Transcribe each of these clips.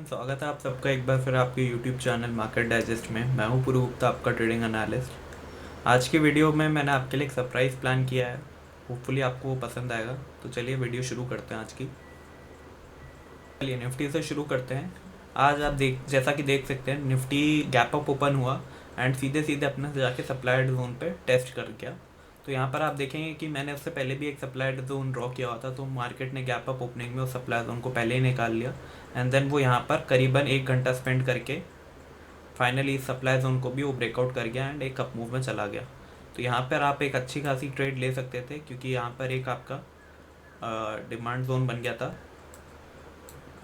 स्वागत है आप सबका एक बार फिर आपके यूट्यूब चैनल मार्केट डाइजेस्ट में। मैं हूं पुरु गुप्ता, आपका ट्रेडिंग एनालिस्ट। आज की वीडियो में मैंने आपके लिए एक सरप्राइज़ प्लान किया है। होपफुली आपको वो पसंद आएगा। तो चलिए वीडियो शुरू करते हैं आज की। चलिए निफ्टी से शुरू करते हैं। आज आप जैसा कि देख सकते हैं निफ्टी गैप अप ओपन हुआ एंड सीधे सीधे अपने से जाके सप्लाइड जोन पे टेस्ट कर गया। तो यहाँ पर आप देखेंगे कि मैंने उससे पहले भी एक सप्लाइड जोन ड्रॉ किया हुआ था, तो मार्केट ने गैप अप ओपनिंग में उस सप्लाई जोन को पहले ही निकाल लिया एंड देन वो यहाँ पर करीबन 1 घंटा स्पेंड करके फाइनली इस सप्लाई जोन को भी वो ब्रेकआउट कर गया एंड एक अप मूव में चला गया। तो यहाँ पर आप एक अच्छी खासी ट्रेड ले सकते थे, क्योंकि यहाँ पर एक आपका डिमांड जोन बन गया था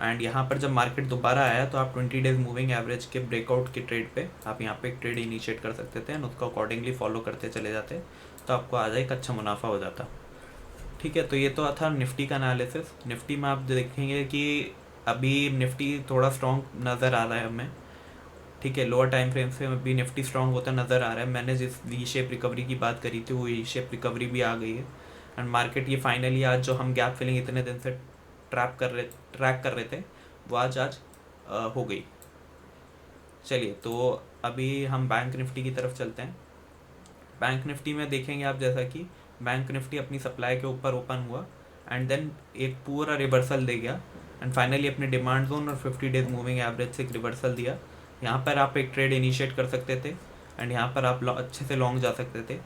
एंड यहाँ पर जब मार्केट दोबारा आया तो आप 20 डेज मूविंग एवरेज के ब्रेकआउट की ट्रेड पे आप यहाँ पे एक ट्रेड इनिशिएट कर सकते थे एंड उसको अकॉर्डिंगली फॉलो करते चले जाते, तो आपको आज एक अच्छा मुनाफा हो जाता। ठीक है, तो ये तो था निफ्टी का एनालिसिस। निफ्टी में आप देखेंगे कि अभी निफ्टी थोड़ा स्ट्रॉन्ग नज़र आ रहा है हमें। ठीक है, लोअर टाइम फ्रेम से अभी निफ्टी स्ट्रॉन्ग होता नज़र आ रहा है। मैंने जिस वी शेप रिकवरी की बात करी थी वो वी शेप रिकवरी भी आ गई है एंड मार्केट ये फाइनली आज जो हम गैप फिलिंग इतने दिन से ट्रैक कर रहे थे वो आज हो गई। चलिए, तो अभी हम बैंक निफ्टी की तरफ चलते हैं। बैंक निफ्टी में देखेंगे आप जैसा कि बैंक निफ्टी अपनी सप्लाई के ऊपर ओपन हुआ एंड देन एक पूरा रिवर्सल दे गया एंड फाइनली अपने डिमांड जोन और 50 डेज मूविंग एवरेज से एक रिवर्सल दिया। यहाँ पर आप एक ट्रेड इनिशिएट कर सकते थे एंड यहाँ पर आप अच्छे से लॉन्ग जा सकते थे।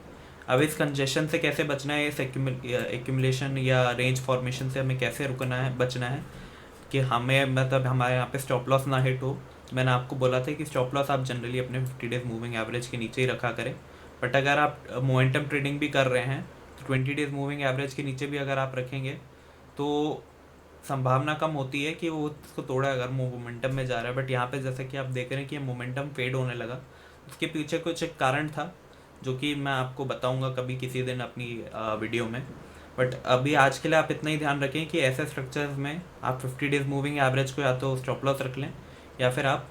अब इस कंजेशन से कैसे बचना है, इस एक्यूमुलेशन या रेंज फॉर्मेशन से हमें कैसे रुकना है, बचना है कि हमें मतलब हमारे यहाँ पे स्टॉप लॉस ना हिट हो। मैंने आपको बोला था कि स्टॉप लॉस आप जनरली अपने 50 डेज मूविंग एवरेज के नीचे ही रखा करें, बट अगर आप मोमेंटम ट्रेडिंग भी कर रहे हैं तो 20 डेज मूविंग एवरेज के नीचे भी अगर आप रखेंगे तो संभावना कम होती है कि वो उसको तोड़ा अगर मोमेंटम में जा रहा है। बट यहाँ पे जैसे कि आप देख रहे हैं कि मोमेंटम फेड होने लगा, उसके पीछे कुछ एक कारण था जो कि मैं आपको बताऊंगा कभी किसी दिन अपनी वीडियो में। बट अभी आज के लिए आप इतना ही ध्यान रखें कि ऐसे स्ट्रक्चर्स में आप 50 डेज मूविंग एवरेज को या तो स्टॉप लॉस रख लें या फिर आप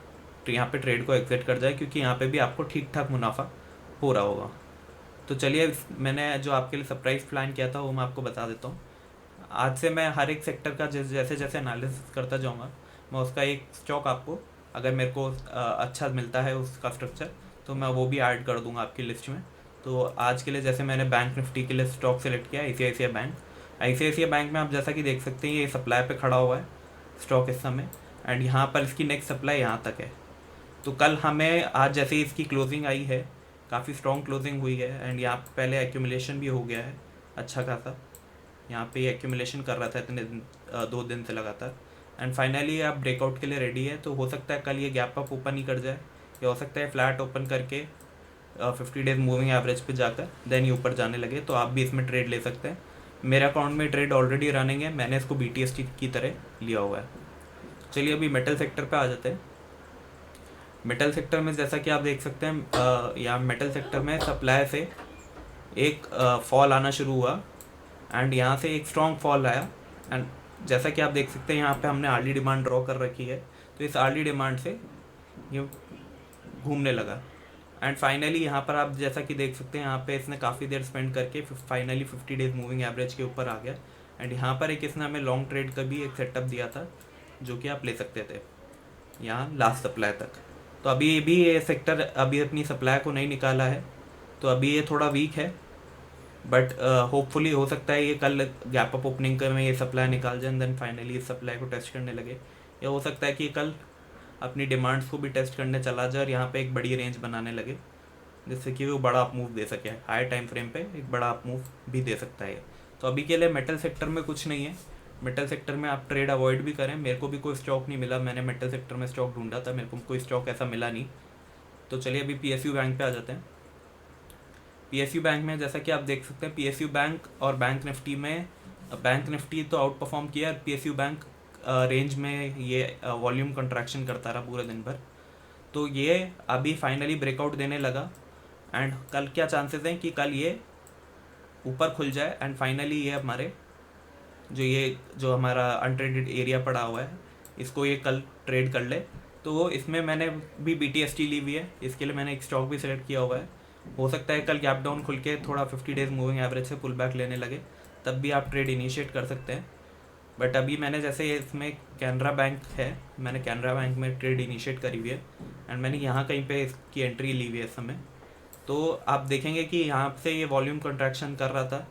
यहाँ पे ट्रेड को एग्जिट कर जाए, क्योंकि यहाँ पे भी आपको ठीक ठाक मुनाफा हो रहा होगा। तो चलिए, मैंने जो आपके लिए सरप्राइज प्लान किया था वो मैं आपको बता देता हूँ। आज से मैं हर एक सेक्टर का जैसे जैसे एनालिसिस करता जाऊँगा, मैं उसका एक स्टॉक आपको, अगर मेरे को अच्छा मिलता है उसका स्ट्रक्चर, तो मैं वो भी ऐड कर दूंगा आपकी लिस्ट में। तो आज के लिए जैसे मैंने बैंक निफ्टी के लिए स्टॉक सेलेक्ट किया ICICI बैंक। ICICI बैंक में आप जैसा कि देख सकते हैं ये सप्लाई पे खड़ा हुआ है स्टॉक इस समय एंड यहाँ पर इसकी नेक्स्ट सप्लाई यहाँ तक है। तो कल हमें आज जैसे ही इसकी क्लोजिंग आई है, काफ़ी स्ट्रॉन्ग क्लोजिंग हुई है एंड यहाँ पहले एक्यूमुलेशन भी हो गया है अच्छा खासा। यहाँ पे एक्यूमुलेशन कर रहा था इतने दिन 2 दिन से लगातार एंड फाइनली आप ब्रेकआउट के लिए रेडी है। तो हो सकता है कल ये गैप अप ओपन ही कर जाए या हो सकता है फ्लैट ओपन करके 50 डेज मूविंग एवरेज पे जाकर देन ये ऊपर जाने लगे, तो आप भी इसमें ट्रेड ले सकते हैं। मेरे अकाउंट में ट्रेड ऑलरेडी रनिंग है, मैंने इसको BTST की तरह लिया हुआ है। चलिए अभी मेटल सेक्टर पे आ जाते हैं। मेटल सेक्टर में जैसा कि आप देख सकते हैं यहाँ मेटल सेक्टर में सप्लाई से एक फॉल आना शुरू हुआ एंड यहाँ से एक स्ट्रॉन्ग फॉल आया एंड जैसा कि आप देख सकते हैं यहाँ पे हमने अर्ली डिमांड ड्रॉ कर रखी है, तो इस अर्ली डिमांड से ये घूमने लगा एंड फाइनली यहाँ पर आप जैसा कि देख सकते हैं यहाँ पे इसने काफ़ी देर स्पेंड करके फाइनली 50 डेज मूविंग एवरेज के ऊपर आ गया एंड यहाँ पर एक इसने हमें लॉन्ग ट्रेड का भी एक सेटअप दिया था जो कि आप ले सकते थे यहाँ लास्ट सप्लाई तक। तो अभी भी ये सेक्टर अभी अपनी सप्लाई को नहीं निकाला है, तो अभी ये थोड़ा वीक है, बट होपफुली हो सकता है ये कल गैप अप ओपनिंग में ये सप्लाई निकाल जाए देन फाइनली इस सप्लाई को टेस्ट करने लगे, या हो सकता है कि कल अपनी डिमांड्स को भी टेस्ट करने चला जाए और यहाँ पे एक बड़ी रेंज बनाने लगे जिससे कि वो बड़ा अप मूव दे सके। हाई टाइम फ्रेम पे एक बड़ा अप मूव भी दे सकता है। तो अभी के लिए मेटल सेक्टर में कुछ नहीं है। मेटल सेक्टर में आप ट्रेड अवॉइड भी करें। मेरे को भी कोई स्टॉक नहीं मिला, मैंने मेटल सेक्टर में स्टॉक ढूंढा था, मेरे को कोई स्टॉक ऐसा मिला नहीं। तो चलिए अभी PSU बैंक पे आ जाते हैं। PSU बैंक में जैसा कि आप देख सकते हैं PSU बैंक और बैंक निफ्टी में, बैंक निफ्टी तो आउट परफॉर्म किया, PSU बैंक रेंज में ये वॉल्यूम कंट्रैक्शन करता रहा पूरे दिन भर। तो ये अभी फाइनली ब्रेकआउट देने लगा एंड कल क्या चांसेस हैं कि कल ये ऊपर खुल जाए एंड फाइनली ये हमारे जो हमारा अनट्रेडेड एरिया पड़ा हुआ है इसको ये कल ट्रेड कर ले। तो इसमें मैंने भी BTST ली हुई है, इसके लिए मैंने एक स्टॉक भी सिलेक्ट किया हुआ है। हो सकता है कल गैप डाउन खुल के थोड़ा 50 डेज मूविंग एवरेज से पुल बैक लेने लगे, तब भी आप ट्रेड इनिशिएट कर सकते हैं। बट अभी मैंने जैसे इसमें कैनरा बैंक है, मैंने कैनरा बैंक में ट्रेड इनिशिएट करी हुई है एंड मैंने यहाँ कहीं पे इसकी एंट्री ली हुई है इस समय। तो आप देखेंगे कि यहाँ से ये वॉल्यूम कंट्रैक्शन कर रहा था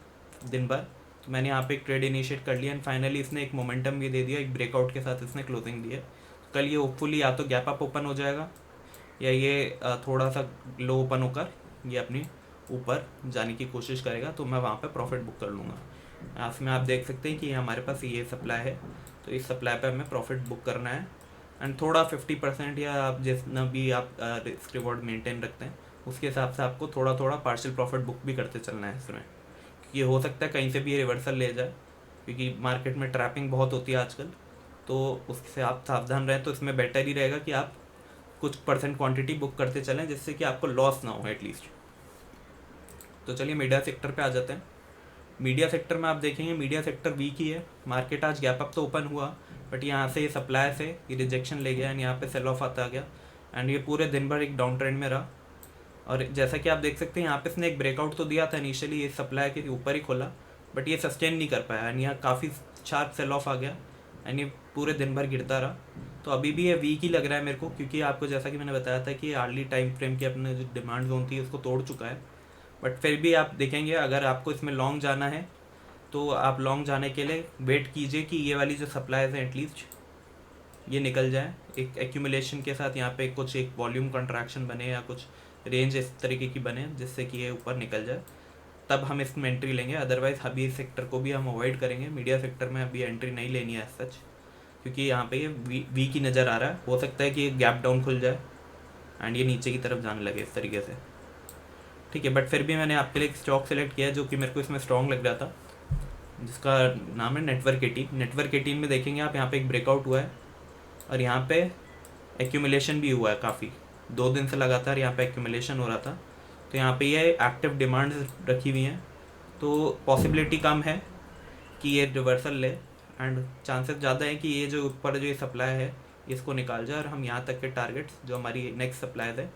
दिन भर, तो मैंने यहाँ पे एक ट्रेड इनिशिएट कर लिया एंड फाइनली इसने एक मोमेंटम भी दे दिया, एक ब्रेकआउट के साथ इसने क्लोजिंग दी है। कल ये होपफुली या तो गैप अप ओपन हो जाएगा या ये थोड़ा सा लो ओपन होकर ये अपनी ऊपर जाने की कोशिश करेगा, तो मैं वहाँ पे प्रॉफिट बुक कर लूँगा। इसमें आप देख सकते हैं कि हमारे पास ये सप्लाई है, तो इस सप्लाई पे हमें प्रॉफिट बुक करना है एंड थोड़ा 50% या आप जितना भी आप रिस्क रिवॉर्ड मेंटेन रखते हैं उसके हिसाब से आपको थोड़ा थोड़ा पार्शियल प्रॉफिट बुक भी करते चलना है इसमें, क्योंकि हो सकता है कहीं से भी ये रिवर्सल ले जाए, क्योंकि मार्केट में ट्रैपिंग बहुत होती है आजकल, तो उससे आप सावधान रहें। तो इसमें बेटर ही रहेगा कि आप कुछ परसेंट क्वांटिटी बुक करते चलें जिससे कि आपको लॉस ना हो एटलीस्ट। तो चलिए मीडिया सेक्टर पे आ जाते हैं। मीडिया सेक्टर में आप देखेंगे मीडिया सेक्टर वीक ही है, मार्केट आज गैप अप तो ओपन हुआ बट यहाँ से ये सप्लाई से ये रिजेक्शन ले गया एंड यहाँ पे सेल ऑफ आता गया एंड ये पूरे दिन भर एक डाउन ट्रेंड में रहा। और जैसा कि आप देख सकते हैं यहाँ पे इसने एक ब्रेकआउट तो दिया था इनिशियली, ये सप्लाई के ऊपर ही खोला बट ये सस्टेन नहीं कर पाया एंड यहाँ काफ़ी शार्प सेल ऑफ आ गया एंड ये पूरे दिन भर गिरता रहा। तो अभी भी ये वीक ही लग रहा है मेरे को, क्योंकि आपको जैसा कि मैंने बताया था कि अर्ली टाइम फ्रेम की अपने जो डिमांड जोन थी उसको तोड़ चुका है। बट फिर भी आप देखेंगे अगर आपको इसमें लॉन्ग जाना है तो आप लॉन्ग जाने के लिए वेट कीजिए कि ये वाली जो सप्लाईज है एटलीस्ट ये निकल जाए, एक एक्यूमुलेशन के साथ यहाँ पे कुछ एक वॉल्यूम कंट्रैक्शन बने या कुछ रेंज इस तरीके की बने जिससे कि ये ऊपर निकल जाए, तब हम इसमें एंट्री लेंगे। अदरवाइज अभी इस सेक्टर को भी हम अवॉइड करेंगे, मीडिया सेक्टर में अभी एंट्री नहीं लेनी है सच, क्योंकि यहाँ पे ये वीक ही नज़र आ रहा है। हो सकता है कि ये गैप डाउन खुल जाए एंड ये नीचे की तरफ जाने लगे इस तरीके से, ठीक है। बट फिर भी मैंने आपके लिए एक स्टॉक सेलेक्ट किया जो कि मेरे को इसमें स्ट्रॉन्ग लग रहा था, जिसका नाम है नेटवर्क 18। नेटवर्क 18 में देखेंगे आप यहाँ पे एक ब्रेकआउट हुआ है और यहाँ पे एक्यूमुलेशन भी हुआ है, काफ़ी 2 दिन से लगातार यहाँ पे एक्यूमुलेशन हो रहा था। तो यहाँ पे ये एक्टिव डिमांड्स रखी हुई हैं, तो पॉसिबिलिटी कम है कि ये रिवर्सल ले एंड चांसेस ज़्यादा है कि ये जो ऊपर जो ये सप्लाई है इसको निकाल जाए और हम यहाँ तक के टारगेट्स जो हमारी नेक्स्ट सप्लाईज है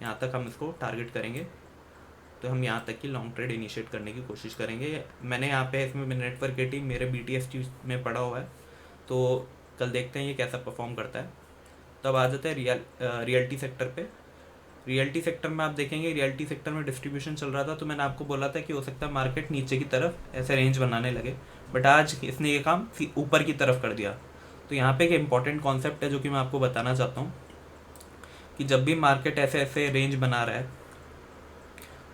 यहाँ तक हम इसको टारगेट करेंगे। तो हम यहाँ तक की लॉन्ग ट्रेड इनिशिएट करने की कोशिश करेंगे। मैंने यहाँ पे इसमें नेटवर्क की टीम मेरे BTST में पड़ा हुआ है, तो कल देखते हैं ये कैसा परफॉर्म करता है। तब आ जाते हैं रियल्टी सेक्टर पे। रियल्टी सेक्टर में आप देखेंगे रियल्टी सेक्टर में डिस्ट्रीब्यूशन चल रहा था, तो मैंने आपको बोला था कि हो सकता है मार्केट नीचे की तरफ ऐसे रेंज बनाने लगे, बट आज इसने ये काम ऊपर की तरफ कर दिया। तो यहाँ पे एक इम्पॉर्टेंट कॉन्सेप्ट है जो कि मैं आपको बताना चाहता हूँ कि जब भी मार्केट ऐसे ऐसे रेंज बना रहा है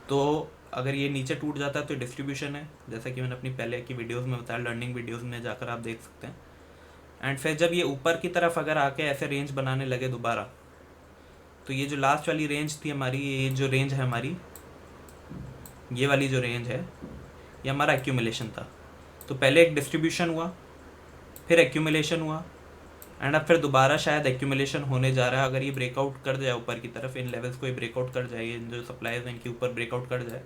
तो अगर ये नीचे टूट जाता है तो डिस्ट्रीब्यूशन है, जैसा कि मैंने अपनी पहले की वीडियोस में बताया, लर्निंग वीडियोस में जाकर आप देख सकते हैं। एंड फिर जब ये ऊपर की तरफ अगर आके ऐसे रेंज बनाने लगे दोबारा, तो ये जो लास्ट वाली रेंज थी हमारी, ये जो रेंज है हमारी, ये वाली जो रेंज है ये हमारा एक्यूमुलेशन था। तो पहले एक डिस्ट्रीब्यूशन हुआ, फिर एक्यूमुलेशन हुआ एंड अब फिर दोबारा शायद एक्यूमुलेशन होने जा रहा है। अगर ये ब्रेकआउट कर जाए ऊपर की तरफ, इन लेवल्स को ये ब्रेकआउट कर जाए, ये जो सप्लाईज हैं इनके ऊपर ब्रेकआउट कर जाए,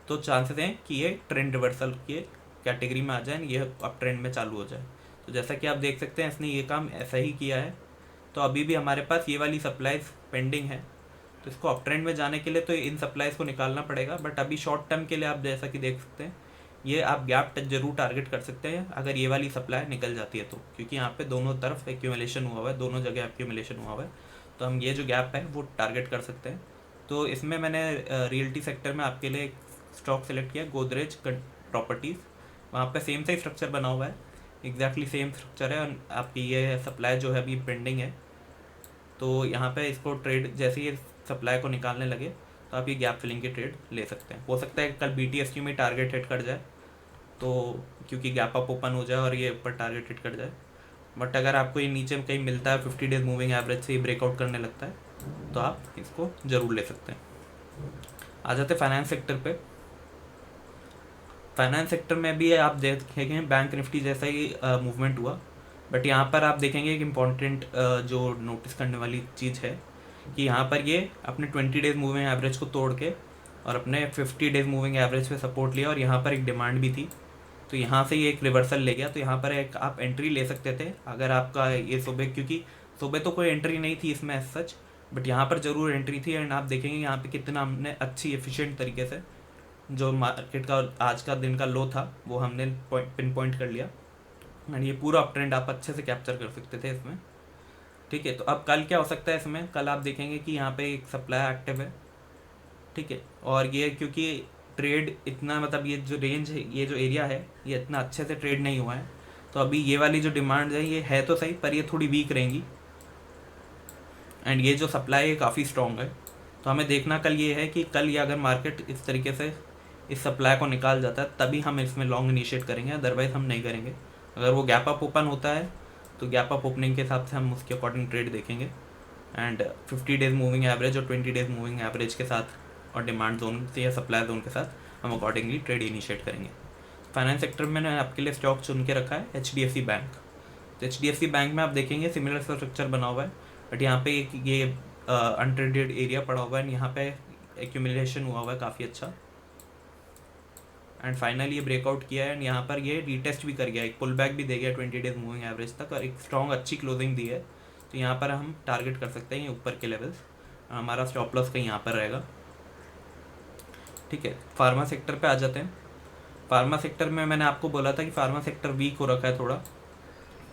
तो चांसेस हैं कि ये ट्रेंड रिवर्सल के कैटेगरी में आ जाए, ये अब ट्रेंड में चालू हो जाए। तो जैसा कि आप देख सकते हैं इसने ये काम ऐसा ही किया है। तो अभी भी हमारे पास ये वाली सप्लाईज पेंडिंग है, तो इसको अप ट्रेंड में जाने के लिए तो इन सप्लाईज को निकालना पड़ेगा। बट अभी शॉर्ट टर्म के लिए आप जैसा कि देख सकते हैं ये आप गैप जरूर टारगेट कर सकते हैं अगर ये वाली सप्लाई निकल जाती है तो, क्योंकि यहाँ पे दोनों तरफ एक्यूमुलेशन हुआ हुआ है, दोनों जगह एक्यूमुलेशन हुआ हुआ है, तो हम ये जो गैप है वो टारगेट कर सकते हैं। तो इसमें मैंने रियल्टी सेक्टर में आपके लिए एक स्टॉक सेलेक्ट किया, गोदरेज प्रॉपर्टीज़। वहाँ पे सेम से स्ट्रक्चर बना हुआ है, एग्जैक्टली सेम स्ट्रक्चर है। आपकी ये सप्लाई जो है अभी पेंडिंग है, तो यहाँ पे इसको ट्रेड जैसे ही सप्लाई को निकालने लगे तो आप ये गैप फिलिंग की ट्रेड ले सकते हैं। हो सकता है कल BTST में टारगेट हिट कर जाए, तो क्योंकि गैप अप ओपन हो जाए और ये ऊपर टारगेट हिट कर जाए। बट अगर आपको ये नीचे में कहीं मिलता है 50 डेज मूविंग एवरेज से ये ब्रेकआउट करने लगता है तो आप इसको ज़रूर ले सकते हैं। आ जाते फाइनेंस सेक्टर पे। फाइनेंस सेक्टर में भी आप देखेंगे बैंक निफ्टी जैसा ही मूवमेंट हुआ, बट यहाँ पर आप देखेंगे एक इम्पॉर्टेंट जो नोटिस करने वाली चीज़ है कि यहाँ पर ये अपने 20 डेज मूविंग एवरेज को तोड़ के और अपने 50 डेज मूविंग एवरेज पे सपोर्ट लिया और यहाँ पर एक डिमांड भी थी, तो यहाँ से ये एक रिवर्सल ले गया। तो यहाँ पर एक आप एंट्री ले सकते थे अगर आपका ये सुबह, क्योंकि सुबह तो कोई एंट्री नहीं थी इसमें एज सच, बट यहाँ पर ज़रूर एंट्री थी। एंड आप देखेंगे यहाँ पे कितना हमने अच्छी एफिशिएंट तरीके से जो मार्केट का आज का दिन का लो था वो हमने पिन पॉइंट कर लिया एंड ये पूरा अप ट्रेंड आप अच्छे से कैप्चर कर सकते थे इसमें। ठीक है, तो अब कल क्या हो सकता है इसमें, कल आप देखेंगे कि यहाँ पे एक सप्लाई एक्टिव है। ठीक है, और ये क्योंकि ट्रेड इतना मतलब ये जो रेंज है, ये जो एरिया है, ये इतना अच्छे से ट्रेड नहीं हुआ है, तो अभी ये वाली जो डिमांड है ये है तो सही, पर ये थोड़ी वीक रहेंगी। एंड ये जो सप्लाई है काफ़ी स्ट्रॉन्ग है। तो हमें देखना कल ये है कि कल ये अगर मार्केट इस तरीके से इस सप्लाई को निकाल जाता है तभी हम इसमें लॉन्ग इनिशिएट करेंगे, अदरवाइज़ हम नहीं करेंगे। अगर वो गैप अप ओपन होता है तो गैप अप ओपनिंग के हिसाब से हम उसके अकॉर्डिंग ट्रेड देखेंगे। एंड 50 डेज मूविंग एवरेज और 20 डेज मूविंग एवरेज के साथ और डिमांड जोन से या सप्लाई जोन के साथ हम अकॉर्डिंगली ट्रेड इनिशिएट करेंगे। फाइनेंस सेक्टर में मैंने आपके लिए स्टॉक चुन के रखा है HDFC बैंक। तो HDFC बैंक में आप देखेंगे सिमिलर स्ट्रक्चर बना हुआ है, बट यहाँ पे एक ये अनट्रेडेड एरिया पड़ा हुआ है, यहाँ पे एक्यूमुलेशन हुआ हुआ है काफ़ी अच्छा। एंड फाइनली ये ब्रेकआउट किया है एंड यहाँ पर ये रीटेस्ट भी कर गया, एक पुल बैक भी दे गया 20 डेज मूविंग एवरेज तक और एक स्ट्रॉन्ग अच्छी क्लोजिंग दी है। तो यहाँ पर हम टारगेट कर सकते हैं ये ऊपर के लेवल्स, हमारा स्टॉप लॉस कहीं यहाँ पर रहेगा। ठीक है, फार्मा सेक्टर पे आ जाते हैं। फार्मा सेक्टर में मैंने आपको बोला था कि फार्मा सेक्टर वीक हो रखा है थोड़ा,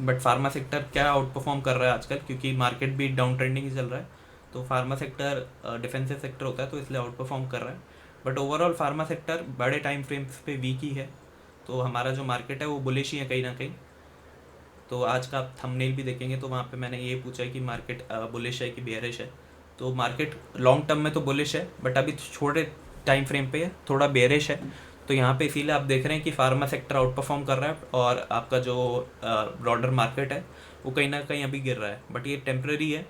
बट फार्मा सेक्टर क्या आउट परफॉर्म कर रहा है आजकल, क्योंकि मार्केट भी डाउन ट्रेंडिंग ही चल रहा है। तो फार्मा सेक्टर डिफेंसिव सेक्टर होता है तो इसलिए आउट परफॉर्म कर रहा है, बट ओवरऑल फार्मा सेक्टर बड़े टाइम फ्रेम्स पे वीक ही है। तो हमारा जो मार्केट है वो बुलिश ही है कहीं ना कहीं। तो आज का आप थंबनेल भी देखेंगे तो वहाँ पे मैंने ये पूछा है कि मार्केट बुलिश है कि बेयरिश है। तो मार्केट लॉन्ग टर्म में तो बुलिश है, बट अभी छोटे टाइम फ्रेम पे थोड़ा बेयरिश है। तो यहाँ पे इसीलिए आप देख रहे हैं कि फार्मा सेक्टर आउट परफॉर्म कर रहा है और आपका जो ब्रॉडर मार्केट है वो कहीं ना कहीं अभी गिर रहा है, बट ये टेम्प्रेरी है,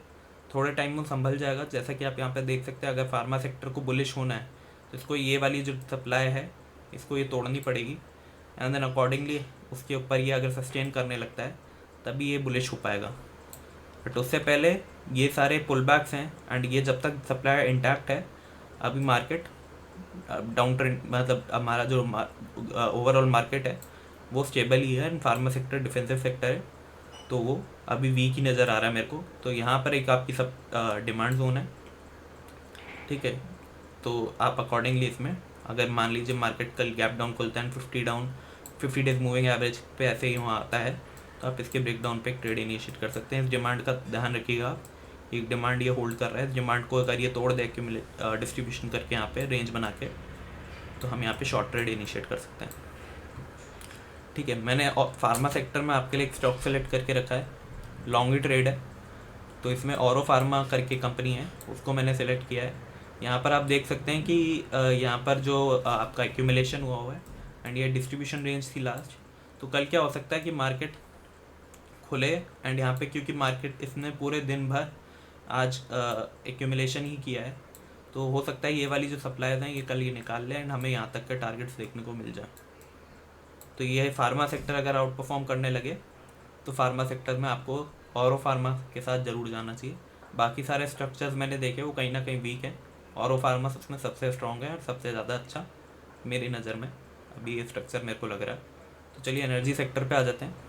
थोड़े टाइम में संभल जाएगा। जैसा कि आप यहाँ पे देख सकते हैं, अगर फार्मा सेक्टर को बुलिश होना है तो इसको ये वाली जो सप्लाई है इसको ये तोड़नी पड़ेगी, एंड देन अकॉर्डिंगली उसके ऊपर ये अगर सस्टेन करने लगता है तभी ये बुलिश हो पाएगा। बट उससे पहले ये सारे पुल बैक्स हैं एंड ये जब तक सप्लाई इंटैक्ट है अभी मार्केट डाउन ट्रेंड, मतलब हमारा जो ओवरऑल मार्केट है वो स्टेबल ही है and pharma sector defensive sector है तो वो अभी वीक ही नज़र आ रहा है मेरे को। तो यहाँ पर एक आपकी सब डिमांड जोन है। ठीक है, तो आप अकॉर्डिंगली इसमें अगर मान लीजिए मार्केट कल गैप डाउन खुलता है 50 डेज मूविंग एवरेज पे ऐसे ही वहाँ आता है तो आप इसके ब्रेकडाउन पे एक ट्रेड इनिशिएट कर सकते हैं। इस डिमांड का ध्यान रखिएगा आप, एक डिमांड ये होल्ड कर रहा है, इस डिमांड को अगर ये तोड़ दे डिस्ट्रीब्यूशन करके यहाँ पे रेंज बना के तो हम यहाँ पे शॉर्ट ट्रेड इनिशिएट कर सकते हैं। ठीक है, मैंने फार्मा सेक्टर में आपके लिए एक स्टॉक सेलेक्ट करके रखा है, लॉन्ग ही ट्रेड है। तो इसमें औरो फार्मा करके कंपनी है उसको मैंने सेलेक्ट किया है। यहाँ पर आप देख सकते हैं कि यहाँ पर जो आपका एक्यूमुलेशन हुआ है एंड ये डिस्ट्रीब्यूशन रेंज थी लास्ट। तो कल क्या हो सकता है कि मार्केट खुले एंड यहाँ पे क्योंकि मार्केट इसने पूरे दिन भर आज एक्यूमुलेशन ही किया है तो हो सकता है ये वाली जो सप्लाईज हैं ये कल ये निकाल लें एंड हमें यहाँ तक के टारगेट्स देखने को मिल जाए। तो ये फार्मा सेक्टर अगर आउट परफॉर्म करने लगे तो फार्मा सेक्टर में आपको औरो फार्मा के साथ ज़रूर जाना चाहिए। बाकी सारे स्ट्रक्चर्स मैंने देखे वो कहीं ना कहीं वीक हैं, औरो फार्मा उसमें सबसे स्ट्रॉन्ग है और सबसे ज़्यादा अच्छा मेरी नज़र में अभी ये स्ट्रक्चर मेरे को लग रहा है। तो चलिए एनर्जी सेक्टर पे आ जाते हैं।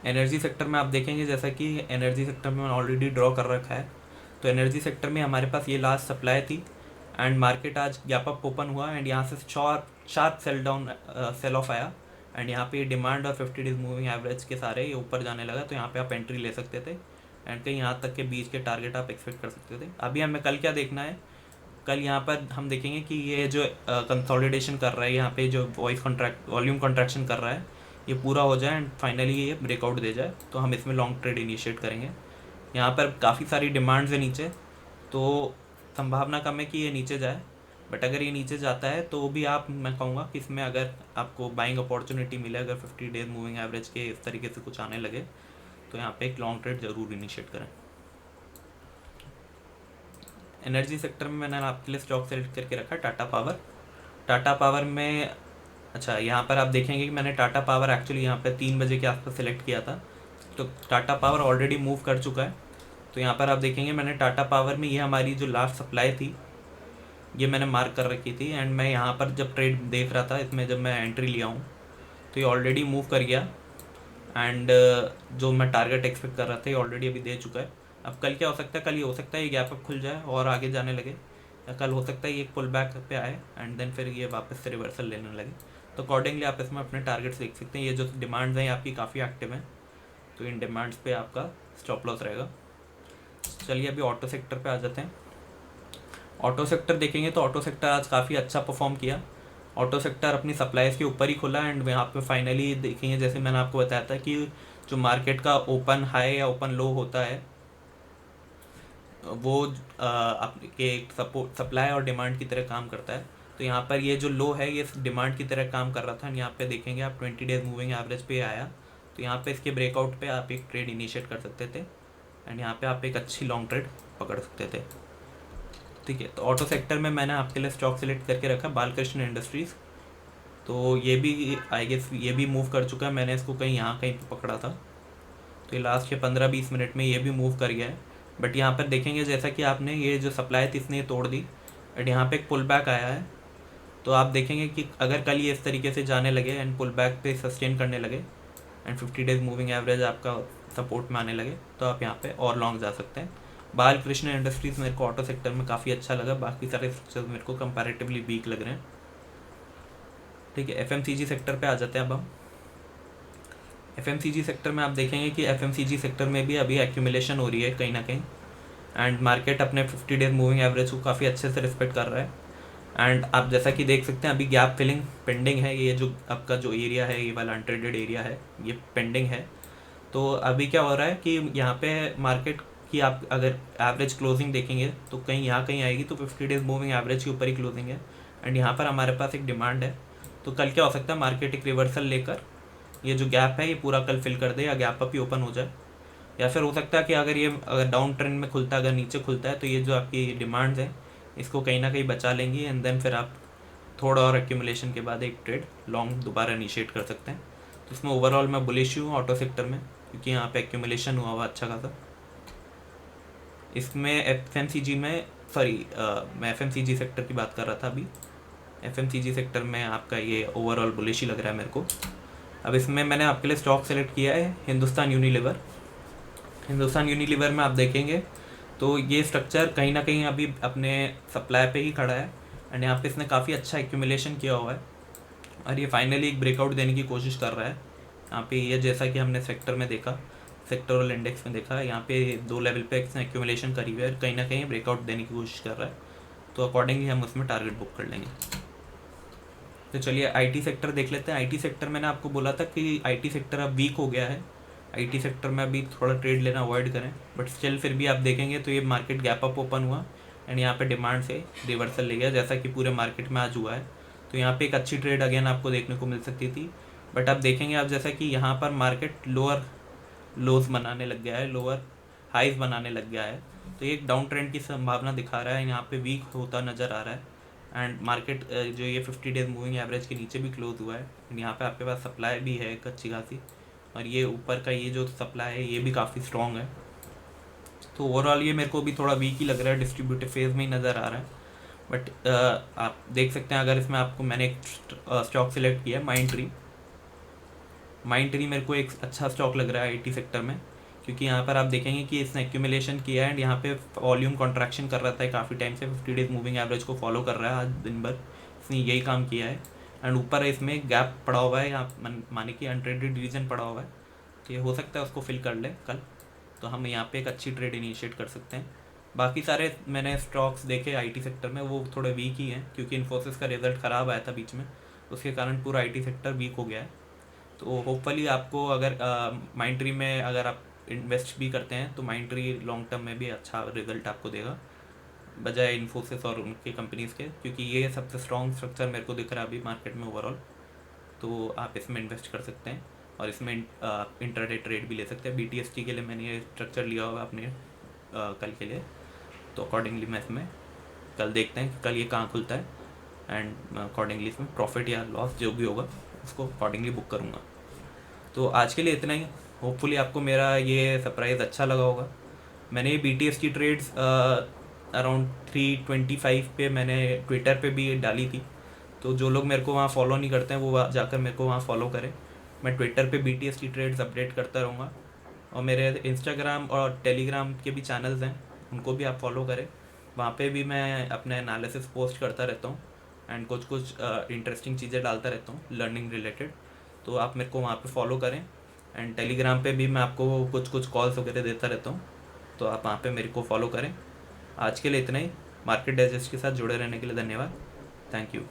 एनर्जी सेक्टर में आप देखेंगे जैसा कि एनर्जी सेक्टर में ऑलरेडी ड्रॉ कर रखा है। तो एनर्जी सेक्टर में हमारे पास ये लास्ट सप्लाई थी एंड मार्केट आज गैप अप ओपन हुआ एंड यहाँ से शार्प सेल ऑफ आया एंड यहाँ पे डिमांड और 50 डेज मूविंग एवरेज के सारे ये ऊपर जाने लगा। तो यहाँ पे आप एंट्री ले सकते थे एंड कहीं यहाँ तक के बीच के टारगेट आप एक्सपेक्ट कर सकते थे। अभी हमें कल क्या देखना है, कल यहाँ पर हम देखेंगे कि ये जो कंसोलिडेशन कर रहा है, यहाँ पे जो वॉल्यूम कॉन्ट्रैक्शन कर रहा है ये पूरा हो जाए एंड फाइनली ये ब्रेकआउट दे जाए तो हम इसमें लॉन्ग ट्रेड इनिशिएट करेंगे। यहाँ पर काफ़ी सारी डिमांड्स है नीचे, तो संभावना कम है कि ये नीचे जाए, बट अगर ये नीचे जाता है तो भी आप, मैं कहूँगा कि इसमें अगर आपको बाइंग अपॉर्चुनिटी मिले, अगर 50 डेज मूविंग एवरेज के इस तरीके से कुछ आने लगे तो यहाँ पे एक लॉन्ग ट्रेड ज़रूर इनिशिएट करें। एनर्जी सेक्टर में मैंने आपके लिए स्टॉक सेलेक्ट करके रखा टाटा पावर। टाटा पावर में अच्छा, यहाँ पर आप देखेंगे कि मैंने टाटा पावर एक्चुअली यहाँ पर 3 बजे के आसपास सेलेक्ट किया था, तो टाटा पावर ऑलरेडी मूव कर चुका है। तो यहाँ पर आप देखेंगे मैंने टाटा पावर में ये हमारी जो लास्ट सप्लाई थी ये मैंने मार्क कर रखी थी एंड मैं यहाँ पर जब ट्रेड देख रहा था इसमें जब मैं एंट्री लिया हूँ तो ये ऑलरेडी मूव कर गया एंड जो मैं टारगेट एक्सपेक्ट कर रहा था ये ऑलरेडी अभी दे चुका है। अब कल क्या हो सकता है, कल ये हो सकता है ये गैप अप खुल जाए और आगे जाने लगे, या कल हो सकता है ये एक पुल बैक पे आए एंड देन फिर ये वापस से रिवर्सल लेने लगे। तो अकॉर्डिंगली आप इसमें अपने टारगेट्स देख सकते हैं। ये जो डिमांड्स हैं आपकी काफ़ी एक्टिव हैं, तो इन डिमांड्स पे आपका स्टॉप लॉस रहेगा। चलिए अभी ऑटो सेक्टर पे आ जाते हैं। ऑटो सेक्टर देखेंगे तो ऑटो सेक्टर आज काफ़ी अच्छा परफॉर्म किया। ऑटो सेक्टर अपनी सप्लाईज के ऊपर ही खुला एंड यहाँ पे फाइनली देखेंगे, जैसे मैंने आपको बताया था कि जो मार्केट का ओपन हाई या ओपन लो होता है वो आपके सपोर्ट सप्लाई और डिमांड की तरह काम करता है। तो यहाँ पर ये जो लो है ये डिमांड की तरह काम कर रहा था। यहाँ पे देखेंगे आप 20 डेज मूविंग एवरेज पे आया, तो यहाँ पे इसके ब्रेकआउट पे आप एक ट्रेड इनिशिएट कर सकते थे एंड यहाँ पे आप एक अच्छी लॉन्ग ट्रेड पकड़ सकते थे। ठीक है, तो ऑटो सेक्टर में मैंने आपके लिए स्टॉक सेलेक्ट करके रखा बालकृष्ण इंडस्ट्रीज़। तो ये भी आई गेस ये भी मूव कर चुका है, मैंने इसको कहीं पे पकड़ा था, तो ये लास्ट के 15-20 मिनट में ये भी मूव कर गया है। बट यहाँ पर देखेंगे जैसा कि आपने ये जो सप्लाई थी इसने तोड़ दी एंड यहाँ पे एक पुल बैक आया है। तो आप देखेंगे कि अगर कल ये इस तरीके से जाने लगे एंड पुल बैक पे सस्टेन करने लगे एंड 50 डेज मूविंग एवरेज आपका सपोर्ट में आने लगे तो आप यहाँ पे और लॉन्ग जा सकते हैं। बालकृष्ण इंडस्ट्रीज़ मेरे को ऑटो सेक्टर में काफ़ी अच्छा लगा, बाकी सारे स्ट्रक्चर्स मेरे को कंपैरेटिवली वीक लग रहे हैं। ठीक है, एफएमसीजी सेक्टर पे आ जाते हैं अब हम। एफएमसीजी सेक्टर में आप देखेंगे कि एफएमसीजी सेक्टर में भी अभी एक्यूमुलेशन हो रही है कहीं ना कहीं एंड मार्केट अपने 50 डेज मूविंग एवरेज को काफ़ी अच्छे से रिस्पेक्ट कर रहा है। एंड आप जैसा कि देख सकते हैं अभी गैप फिलिंग पेंडिंग है। ये जो आपका जो एरिया है, ये वाला अनट्रेडेड एरिया है, ये पेंडिंग है। तो अभी क्या हो रहा है कि यहाँ पे मार्केट की आप अगर एवरेज क्लोजिंग देखेंगे तो कहीं आएगी, तो 50 डेज मूविंग एवरेज के ऊपर ही क्लोजिंग है एंड यहाँ पर हमारे पास एक डिमांड है। तो कल क्या हो सकता है, मार्केट एक रिवर्सल लेकर ये जो गैप है ये पूरा कल फिल कर दे या गैप अप ही ओपन हो जाए, या फिर हो सकता है कि अगर डाउन ट्रेंड में खुलता है, अगर नीचे खुलता है तो ये जो आपकी डिमांड्स हैं इसको कहीं ना कहीं बचा लेंगी एंड देन फिर आप थोड़ा और एक्यूमुलेशन के बाद एक ट्रेड लॉन्ग दोबारा इनिशिएट कर सकते हैं। तो इसमें ओवरऑल मैं बुलिश हूँ ऑटो सेक्टर में, क्योंकि यहाँ पे एक्यूमुलेशन हुआ अच्छा खासा। इसमें एफएमसीजी में मैं एफएमसीजी सेक्टर की बात कर रहा था अभी। एफएमसीजी सेक्टर में आपका ये ओवरऑल बुलिश ही लग रहा है मेरे को। अब इसमें मैंने आपके लिए स्टॉक सेलेक्ट किया है हिंदुस्तान यूनिलीवर। हिंदुस्तान यूनिलीवर में आप देखेंगे तो ये स्ट्रक्चर कहीं ना कहीं अभी अपने सप्लाई पे ही खड़ा है एंड यहाँ पे इसने काफ़ी अच्छा एक्यूमुलेशन किया हुआ है और ये फाइनली एक ब्रेकआउट देने की कोशिश कर रहा है। यहाँ पे ये जैसा कि हमने सेक्टर में देखा, सेक्टरल इंडेक्स में देखा, यहाँ पे 2 लेवल पे इसने एक्यूमुलेशन करी हुई है और कहीं ना कहीं ब्रेकआउट देने की कोशिश कर रहा है। तो अकॉर्डिंगली हम उसमें टारगेट बुक कर लेंगे। तो चलिए आईटी सेक्टर देख लेते हैं। आईटी सेक्टर मैंने आपको बोला था कि आईटी सेक्टर अब वीक हो गया है, आईटी सेक्टर में अभी थोड़ा ट्रेड लेना अवॉइड करें, बट स्टिल फिर भी आप देखेंगे तो ये मार्केट गैप अप ओपन हुआ एंड यहाँ पे डिमांड से रिवर्सल ले गया, जैसा कि पूरे मार्केट में आज हुआ है। तो यहाँ पे एक अच्छी ट्रेड अगेन आपको देखने को मिल सकती थी, बट आप देखेंगे आप जैसा कि यहाँ पर मार्केट लोअर लोज बनाने लग गया है, लोअर हाइज बनाने लग गया है, तो ये एक डाउन ट्रेंड की संभावना दिखा रहा है, यहाँ पे वीक होता नज़र आ रहा है एंड मार्केट जो ये 50 डेज मूविंग एवरेज के नीचे भी क्लोज हुआ है एंड यहाँ पे आपके पास सप्लाई भी है एक अच्छी खासी और ये ऊपर का ये जो सप्लाई है ये भी काफ़ी स्ट्रॉन्ग है। तो ओवरऑल ये मेरे को भी थोड़ा वीक ही लग रहा है, डिस्ट्रीब्यूटिव फेज में ही नज़र आ रहा है। बट आप देख सकते हैं अगर इसमें आपको मैंने एक स्टॉक सिलेक्ट किया है माइंड ट्री मेरे को एक अच्छा स्टॉक लग रहा है आईटी सेक्टर में, क्योंकि यहाँ पर आप देखेंगे कि इसने एक्यूमुलेशन किया है एंड यहाँ पे वॉल्यूम कॉन्ट्रैक्शन कर रहा था काफ़ी टाइम से, 50 डेज मूविंग एवरेज को फॉलो कर रहा है आज दिन भर, इसने यही काम किया है एंड ऊपर इसमें गैप पड़ा हुआ है, यहाँ माने कि अनट्रेडेड रीजन पड़ा हुआ है, तो ये हो सकता है उसको फिल कर ले कल, तो हम यहाँ पे एक अच्छी ट्रेड इनिशिएट कर सकते हैं। बाकी सारे मैंने स्टॉक्स देखे आईटी सेक्टर में वो थोड़े वीक ही हैं, क्योंकि इन्फोसिस का रिजल्ट ख़राब आया था बीच में, उसके कारण पूरा आईटी सेक्टर वीक हो गया है। तो होपफुली आपको अगर माइंड ट्री में अगर आप इन्वेस्ट भी करते हैं तो माइंड ट्री लॉन्ग टर्म में भी अच्छा रिजल्ट आपको देगा बजाय इन्फोसिस और उनके कंपनीज़ के, क्योंकि ये सबसे स्ट्रॉन्ग स्ट्रक्चर मेरे को दिख रहा है अभी मार्केट में ओवरऑल। तो आप इसमें इन्वेस्ट कर सकते हैं और इसमें इंट्राडे ट्रेड भी ले सकते हैं। BTST के लिए मैंने ये स्ट्रक्चर लिया हुआ अपने कल के लिए, तो अकॉर्डिंगली मैं इसमें कल देखते हैं कि कल ये कहाँ खुलता है एंड अकॉर्डिंगली इसमें प्रॉफिट या लॉस जो भी होगा उसको अकॉर्डिंगली बुक करूँगा। तो आज के लिए इतना ही। होपफुली आपको मेरा ये सरप्राइज़ अच्छा लगा होगा। मैंने ये BTST ट्रेड्स अराउंड 325 पे मैंने ट्विटर पे भी डाली थी, तो जो लोग मेरे को वहाँ फॉलो नहीं करते हैं वो जाकर मेरे को वहाँ फॉलो करें। मैं ट्विटर पे BTST ट्रेड्स अपडेट करता रहूँगा और मेरे इंस्टाग्राम और टेलीग्राम के भी चैनल्स हैं, उनको भी आप फॉलो करें, वहाँ पे भी मैं अपने एनालिसिस पोस्ट करता रहता हूँ। एंड कुछ कुछ इंटरेस्टिंग चीज़ें डालता रहता हूँ लर्निंग रिलेटेड। तो आप मेरे को वहाँ पे फॉलो करें। एंड टेलीग्राम पे भी मैं आपको कुछ कुछ कॉल्स वगैरह देता रहता हूँ, तो आप वहाँ पे मेरे को फॉलो करें। आज के लिए इतना ही। मार्केट डाइजेस्ट के साथ जुड़े रहने के लिए धन्यवाद। Thank you.